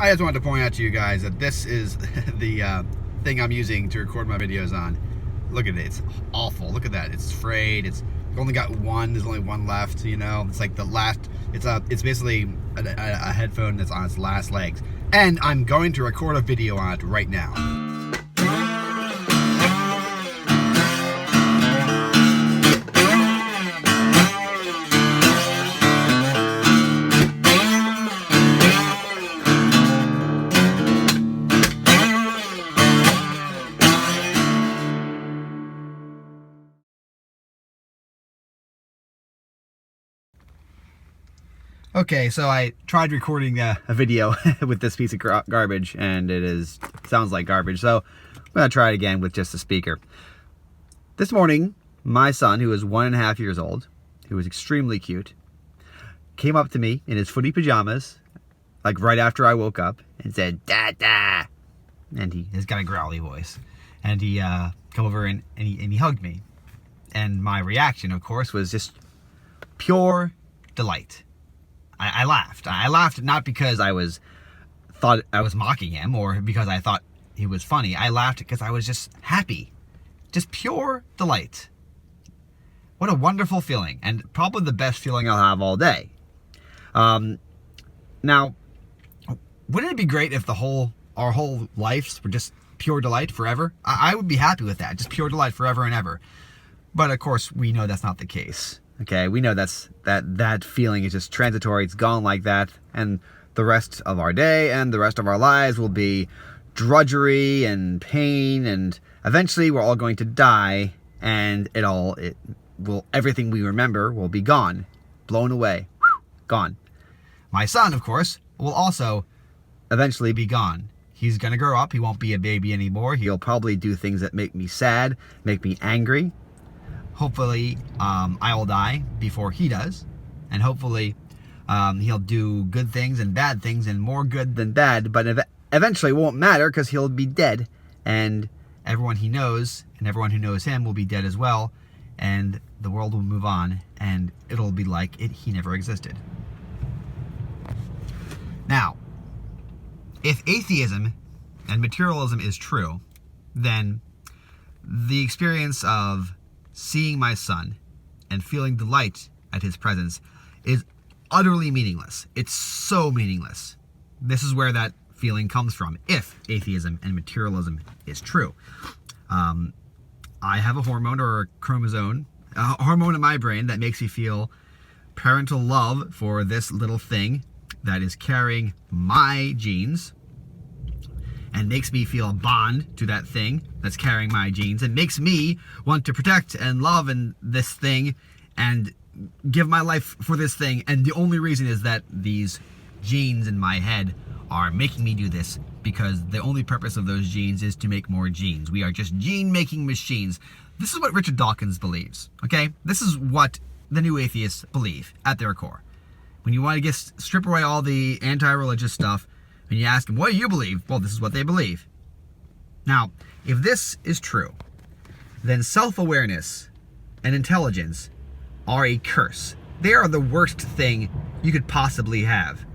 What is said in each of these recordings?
I just wanted to point out to you guys that this is the thing I'm using to record my videos on. Look at it, it's awful. Look at that, it's frayed. It's only got one. There's only one left. You know, it's like the last. It's basically a headphone that's on its last legs. And I'm going to record a video on it right now. Okay, so I tried recording a video with this piece of garbage, and sounds like garbage. So I'm gonna try it again with just a speaker. This morning, my son, who is 1.5 years old, who was extremely cute, came up to me in his footy pajamas, like right after I woke up, and said, "Dada," and he's got a growly voice, and he come over and he hugged me, and my reaction, of course, was just pure delight. I laughed. I laughed not because thought I was mocking him or because I thought he was funny. I laughed because I was just happy. Just pure delight. What a wonderful feeling, and probably the best feeling I'll have all day. Now, wouldn't it be great if our whole lives were just pure delight forever? I would be happy with that, just pure delight forever and ever. But of course, we know that's not the case. Okay, we know that feeling is just transitory. It's gone like that, and the rest of our day and the rest of our lives will be drudgery and pain, and eventually we're all going to die, and everything we remember will be gone, blown away, gone. My son, of course, will also eventually be gone. He's gonna grow up. He won't be a baby anymore. He'll probably do things that make me sad, make me angry. Hopefully, I will die before he does, and hopefully he'll do good things and bad things, and more good than bad, but eventually it won't matter because he'll be dead, and everyone he knows and everyone who knows him will be dead as well, and the world will move on, and it'll be like he never existed. Now, if atheism and materialism is true, then the experience of seeing my son and feeling delight at his presence is utterly meaningless. It's so meaningless. This is where that feeling comes from, if atheism and materialism is true. I have a hormone or a chromosome, a hormone in my brain that makes me feel parental love for this little thing that is carrying my genes, and makes me feel a bond to that thing that's carrying my genes, and makes me want to protect and love this thing and give my life for this thing. And the only reason is that these genes in my head are making me do this, because the only purpose of those genes is to make more genes. We are just gene-making machines. This is what Richard Dawkins believes, okay? This is what the new atheists believe at their core. When you want to strip away all the anti-religious stuff, and you ask them, what do you believe? Well, this is what they believe. Now, if this is true, then self-awareness and intelligence are a curse. They are the worst thing you could possibly have.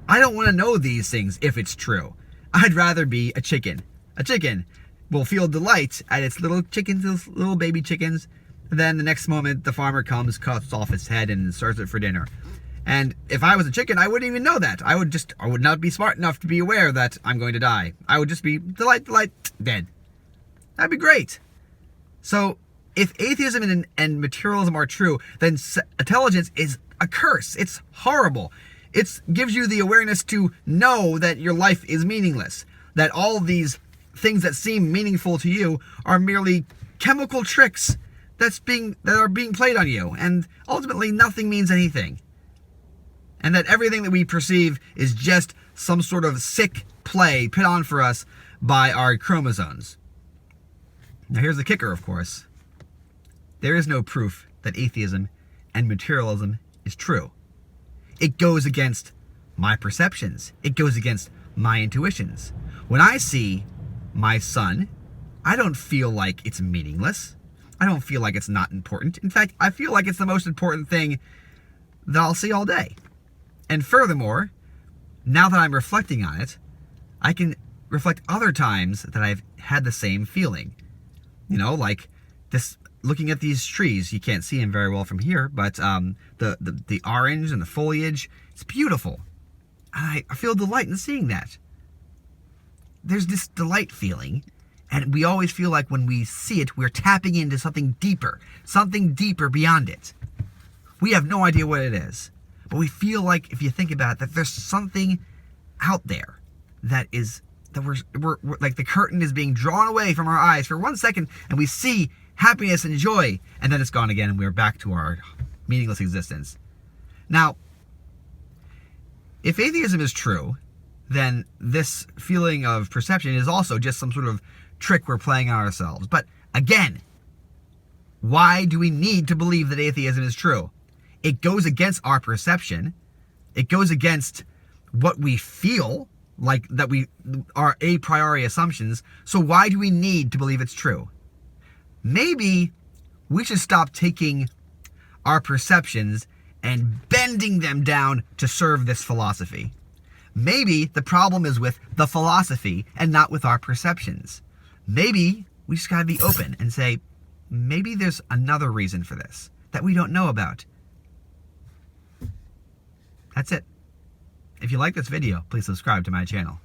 I don't want to know these things if it's true. I'd rather be a chicken. A chicken will feel delight at its little chickens, its little baby chickens, and then the next moment the farmer comes, cuts off its head, and serves it for dinner. And if I was a chicken, I wouldn't even know that. I would not be smart enough to be aware that I'm going to die. I would just be delight, dead. That'd be great. So if atheism and materialism are true, then intelligence is a curse. It's horrible. It gives you the awareness to know that your life is meaningless, that all these things that seem meaningful to you are merely chemical tricks that are being played on you, and ultimately nothing means anything. And that everything that we perceive is just some sort of sick play put on for us by our chromosomes. Now here's the kicker, of course. There is no proof that atheism and materialism is true. It goes against my perceptions. It goes against my intuitions. When I see my son, I don't feel like it's meaningless. I don't feel like it's not important. In fact, I feel like it's the most important thing that I'll see all day. And furthermore, now that I'm reflecting on it, I can reflect other times that I've had the same feeling. You know, like this, looking at these trees. You can't see them very well from here, but the orange and the foliage, it's beautiful. And I feel delight in seeing that. There's this delight feeling, and we always feel like when we see it, we're tapping into something deeper beyond it. We have no idea what it is, but we feel like, if you think about it, that there's something out there that we're like the curtain is being drawn away from our eyes for 1 second, and we see happiness and joy, and then it's gone again, and we're back to our meaningless existence. Now, if atheism is true, then this feeling of perception is also just some sort of trick we're playing on ourselves. But again, why do we need to believe that atheism is true? It goes against our perception. It goes against what we feel, like that we are a priori assumptions. So why do we need to believe it's true? Maybe we should stop taking our perceptions and bending them down to serve this philosophy. Maybe the problem is with the philosophy and not with our perceptions. Maybe we just gotta be open and say, maybe there's another reason for this that we don't know about. That's it. If you like this video, please subscribe to my channel.